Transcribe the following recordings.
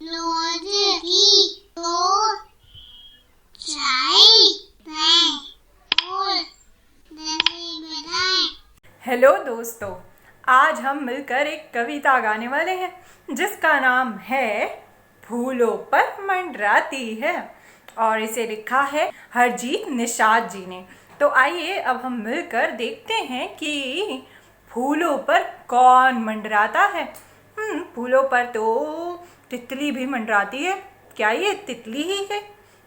रोज की तो चाय बनाएं और दही बनाएं। हेलो दोस्तों, आज हम मिलकर एक कविता गाने वाले हैं जिसका नाम है फूलों पर मंडराती है और इसे लिखा है हरजीत निषाद जी ने। तो आइए अब हम मिलकर देखते हैं कि फूलों पर कौन मंडराता है। फूलों पर तो तितली भी मंडराती है। क्या ये तितली ही है?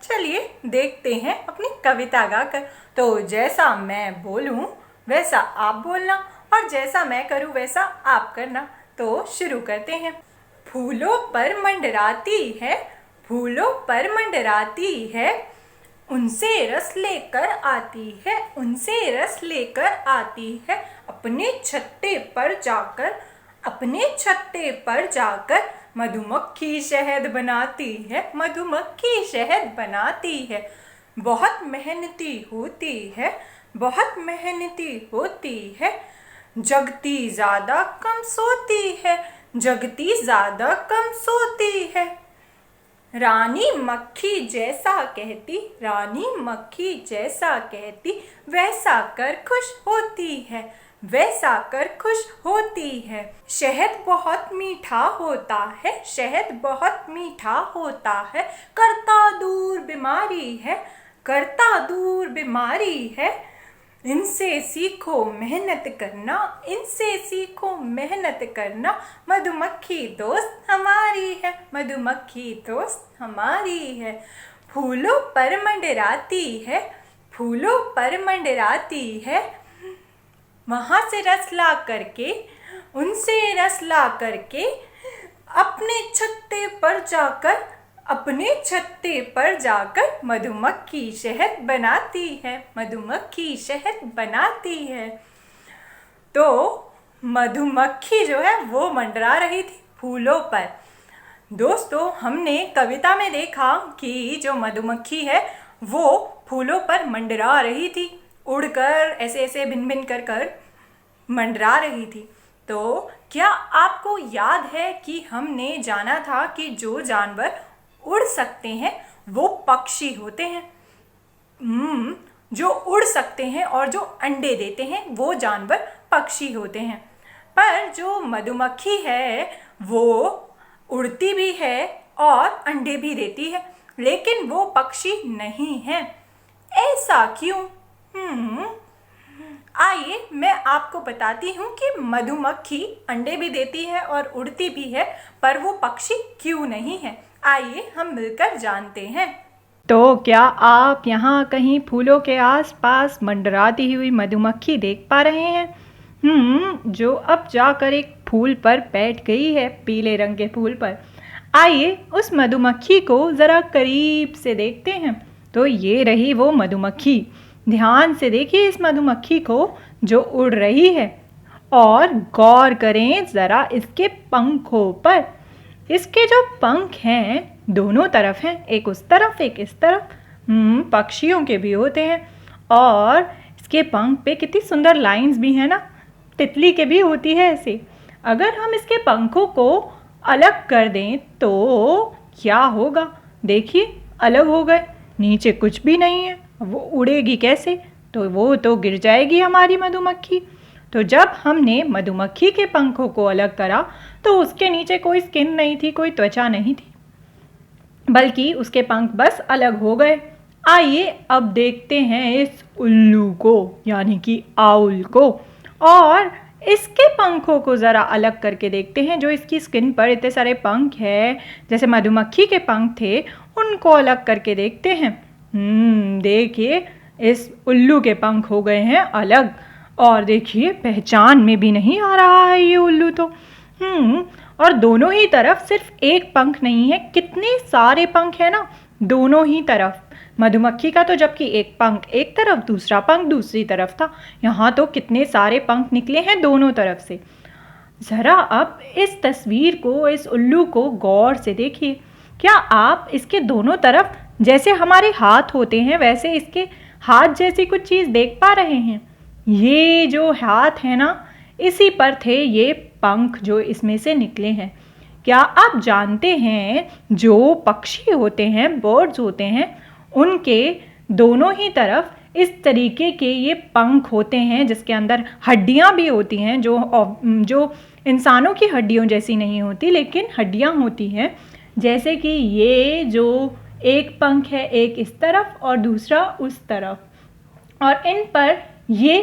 चलिए देखते हैं अपनी कविता गाकर। तो जैसा मैं बोलूं वैसा आप बोलना और जैसा मैं करूं वैसा आप करना। तो शुरू करते हैं। फूलों पर मंडराती है, फूलों पर मंडराती है, उनसे रस लेकर आती है, उनसे रस लेकर आती है, अपने छत्ते पर जाकर, अपने छत्ते पर जाकर मधुमक्खी शहद बनाती है, मधुमक्खी शहद बनाती है। बहुत मेहनती होती है, बहुत मेहनती होती है, जगती ज्यादा कम सोती है, जगती ज्यादा कम सोती है। रानी मक्खी जैसा कहती, रानी मक्खी जैसा कहती, वैसा कर खुश होती है, वैसा कर खुश होती है। शहद बहुत मीठा होता है, शहद बहुत मीठा होता है, करता दूर बीमारी है, करता दूर बीमारी है। इनसे सीखो मेहनत करना, इनसे सीखो मेहनत करना, मधुमक्खी दोस्त हमारी है, मधुमक्खी दोस्त हमारी है। फूलों पर मंडराती है, फूलों पर मंडराती है, वहां से रस ला करके, उनसे रस ला करके अपने छत्ते पर जाकर, अपने छत्ते पर जाकर मधुमक्खी शहद बनाती है, मधुमक्खी शहद बनाती है। तो मधुमक्खी जो है वो मंडरा रही थी फूलों पर। दोस्तों, हमने कविता में देखा कि जो मधुमक्खी है वो फूलों पर मंडरा रही थी, उड़कर ऐसे ऐसे भिन भिन कर कर मंडरा रही थी। तो क्या आपको याद है कि हमने जाना था कि जो जानवर उड़ सकते हैं वो पक्षी होते हैं। जो उड़ सकते हैं और जो अंडे देते हैं वो जानवर पक्षी होते हैं। पर जो मधुमक्खी है वो उड़ती भी है और अंडे भी देती है, लेकिन वो पक्षी नहीं है। ऐसा क्यों? आइए मैं आपको बताती हूँ कि मधुमक्खी अंडे भी देती है और उड़ती भी है, पर वो पक्षी क्यों नहीं है। आइए हम मिलकर जानते हैं। तो क्या आप यहाँ कहीं फूलों के आसपास मंडराती हुई मधुमक्खी देख पा रहे हैं? जो अब जाकर एक फूल पर बैठ गई है, पीले रंग के फूल पर। आइए उस मधुमक्खी को ज़रा करीब से देखते हैं। तो ये रही वो मधुमक्खी। ध्यान से देखिए इस मधुमक्खी को जो उड़ रही है और गौर करें ज़रा इसके पंखों पर। इसके जो पंख हैं दोनों तरफ हैं, एक उस तरफ एक इस तरफ। पक्षियों के भी होते हैं और इसके पंख पे कितनी सुंदर लाइंस भी हैं ना, तितली के भी होती है ऐसे। अगर हम इसके पंखों को अलग कर दें तो क्या होगा? देखिए अलग हो गए, नीचे कुछ भी नहीं है। वो उड़ेगी कैसे? तो वो तो गिर जाएगी हमारी मधुमक्खी। तो जब हमने मधुमक्खी के पंखों को अलग करा तो उसके नीचे कोई स्किन नहीं थी, कोई त्वचा नहीं थी, बल्कि उसके पंख बस अलग हो गए। आइए अब देखते हैं इस उल्लू को, यानी कि आउल को, और इसके पंखों को ज़रा अलग करके देखते हैं। जो इसकी स्किन पर इतने सारे पंख हैं, जैसे मधुमक्खी के पंख थे, उनको अलग करके देखते हैं। देखिए इस उल्लू के पंख हो गए हैं अलग, और देखिए पहचान में भी नहीं आ रहा है ये उल्लू तो। और दोनों ही तरफ सिर्फ एक पंख नहीं है, कितने सारे पंख है ना दोनों ही तरफ। मधुमक्खी का तो जबकि एक पंख एक तरफ, दूसरा पंख दूसरी तरफ था, यहाँ तो कितने सारे पंख निकले हैं दोनों तरफ से। ज़रा अब इस तस्वीर को, इस उल्लू को गौर से देखिए। क्या आप इसके दोनों तरफ जैसे हमारे हाथ होते हैं वैसे इसके हाथ जैसी कुछ चीज़ देख पा रहे हैं? ये जो हाथ है ना, इसी पर थे ये पंख जो इसमें से निकले हैं। क्या आप जानते हैं जो पक्षी होते हैं, बर्ड्स होते हैं, उनके दोनों ही तरफ इस तरीके के ये पंख होते हैं जिसके अंदर हड्डियां भी होती हैं, जो इंसानों की हड्डियों जैसी नहीं होती लेकिन हड्डियां होती हैं। जैसे कि ये जो एक पंख है, एक इस तरफ और दूसरा उस तरफ, और इन पर ये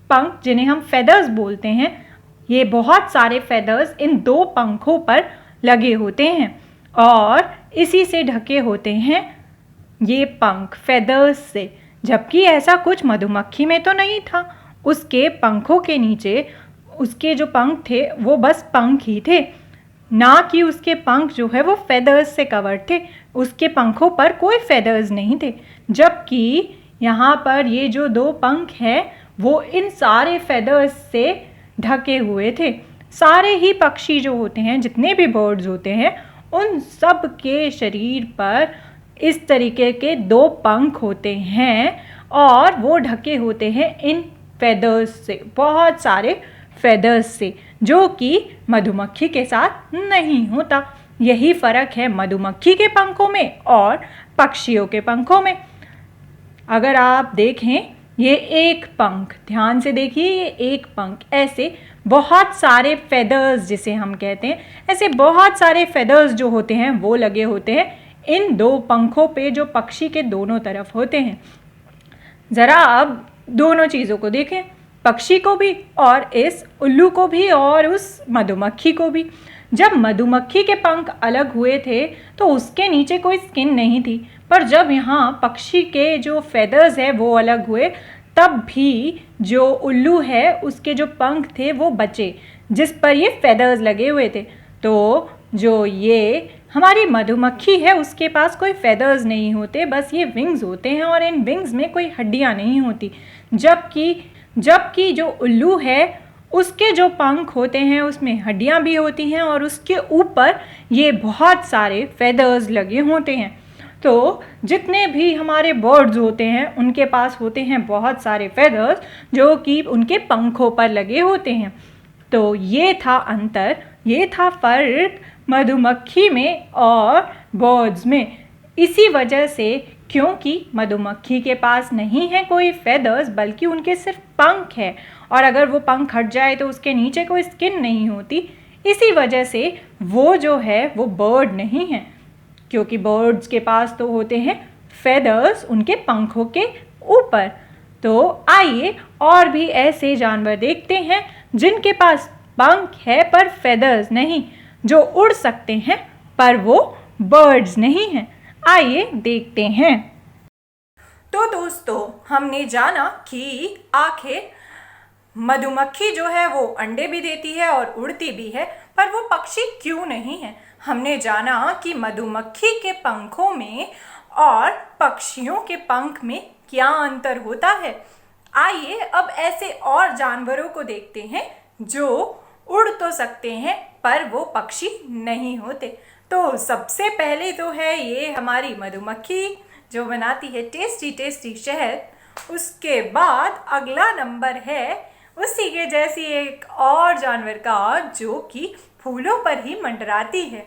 पंख जिन्हें हम फेदर्स बोलते हैं, ये बहुत सारे फेदर्स इन दो पंखों पर लगे होते हैं और इसी से ढके होते हैं ये पंख फेदर्स से। जबकि ऐसा कुछ मधुमक्खी में तो नहीं था। उसके पंखों के नीचे उसके जो पंख थे वो बस पंख ही थे, ना कि उसके पंख जो है वो फेदर्स से कवर्ड थे। उसके पंखों पर कोई फेदर्स नहीं थे। जबकि यहाँ पर ये जो दो पंख हैं वो इन सारे फेदर्स से ढके हुए थे। सारे ही पक्षी जो होते हैं, जितने भी बर्ड्स होते हैं, उन सब के शरीर पर इस तरीके के दो पंख होते हैं और वो ढके होते हैं इन फेदर्स से, बहुत सारे फेदर्स से, जो कि मधुमक्खी के साथ नहीं होता। यही फ़र्क है मधुमक्खी के पंखों में और पक्षियों के पंखों में। अगर आप देखें ये एक पंख, ध्यान से देखिए, ये एक पंख, ऐसे बहुत सारे फेदर्स जिसे हम कहते हैं, ऐसे बहुत सारे फेदर्स जो होते हैं वो लगे होते हैं इन दो पंखों पे जो पक्षी के दोनों तरफ होते हैं। ज़रा अब दोनों चीज़ों को देखें, पक्षी को भी और इस उल्लू को भी और उस मधुमक्खी को भी। जब मधुमक्खी के पंख अलग हुए थे तो उसके नीचे कोई स्किन नहीं थी, पर जब यहाँ पक्षी के जो फेदर्स है वो अलग हुए तब भी जो उल्लू है उसके जो पंख थे वो बचे, जिस पर ये फेदर्स लगे हुए थे। तो जो ये हमारी मधुमक्खी है उसके पास कोई फेदर्स नहीं होते, बस ये विंग्स होते हैं और इन विंग्स में कोई हड्डियाँ नहीं होती। जबकि जो उल्लू है उसके जो पंख होते हैं उसमें हड्डियाँ भी होती हैं और उसके ऊपर ये बहुत सारे फेदर्स लगे होते हैं। तो जितने भी हमारे बर्ड्स होते हैं उनके पास होते हैं बहुत सारे फेदर्स जो कि उनके पंखों पर लगे होते हैं। तो ये था अंतर, ये था फ़र्क मधुमक्खी में और बर्ड्स में। इसी वजह से, क्योंकि मधुमक्खी के पास नहीं है कोई फेदर्स बल्कि उनके सिर्फ पंख है, और अगर वो पंख हट जाए तो उसके नीचे कोई स्किन नहीं होती, इसी वजह से वो जो है वो बर्ड नहीं है। क्योंकि बर्ड्स के पास तो होते हैं फेदर्स उनके पंखों के ऊपर। तो आइए और भी ऐसे जानवर देखते हैं जिनके पास पंख है पर फेदर्स नहीं, जो उड़ सकते हैं पर वो बर्ड्स नहीं हैं। आइए देखते हैं। तो दोस्तों, हमने जाना कि आखिर मधुमक्खी जो है वो अंडे भी देती है और उड़ती भी है, पर वो पक्षी क्यों नहीं है। हमने जाना कि मधुमक्खी के पंखों में और पक्षियों के पंख में क्या अंतर होता है। आइए अब ऐसे और जानवरों को देखते हैं जो उड़ तो सकते हैं पर वो पक्षी नहीं होते। तो सबसे पहले तो है ये हमारी मधुमक्खी जो बनाती है टेस्टी टेस्टी शहद। उसके बाद अगला नंबर है उसी के जैसी एक और जानवर का जो कि फूलों पर ही मंडराती है।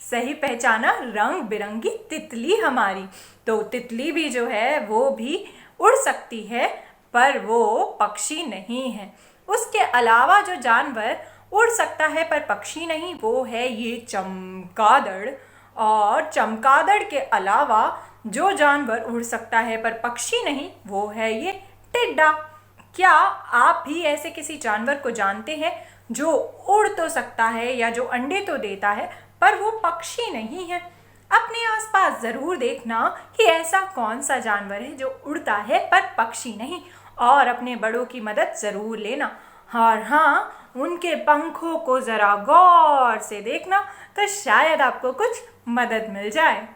सही पहचाना, रंग बिरंगी तितली हमारी। तो तितली भी जो है वो भी उड़ सकती है पर वो पक्षी नहीं है। उसके अलावा जो जानवर उड़ सकता है पर पक्षी नहीं, वो है ये चमगादड़। और चमगादड़ के अलावा जो जानवर उड़ सकता है पर पक्षी नहीं, वो है ये टिड्डा। क्या आप भी ऐसे किसी जानवर को जानते हैं जो उड़ तो सकता है या जो अंडे तो देता है पर वो पक्षी नहीं है? अपने आसपास ज़रूर देखना कि ऐसा कौन सा जानवर है जो उड़ता है पर पक्षी नहीं, और अपने बड़ों की मदद ज़रूर लेना। और हाँ, उनके पंखों को ज़रा गौर से देखना तो शायद आपको कुछ मदद मिल जाए।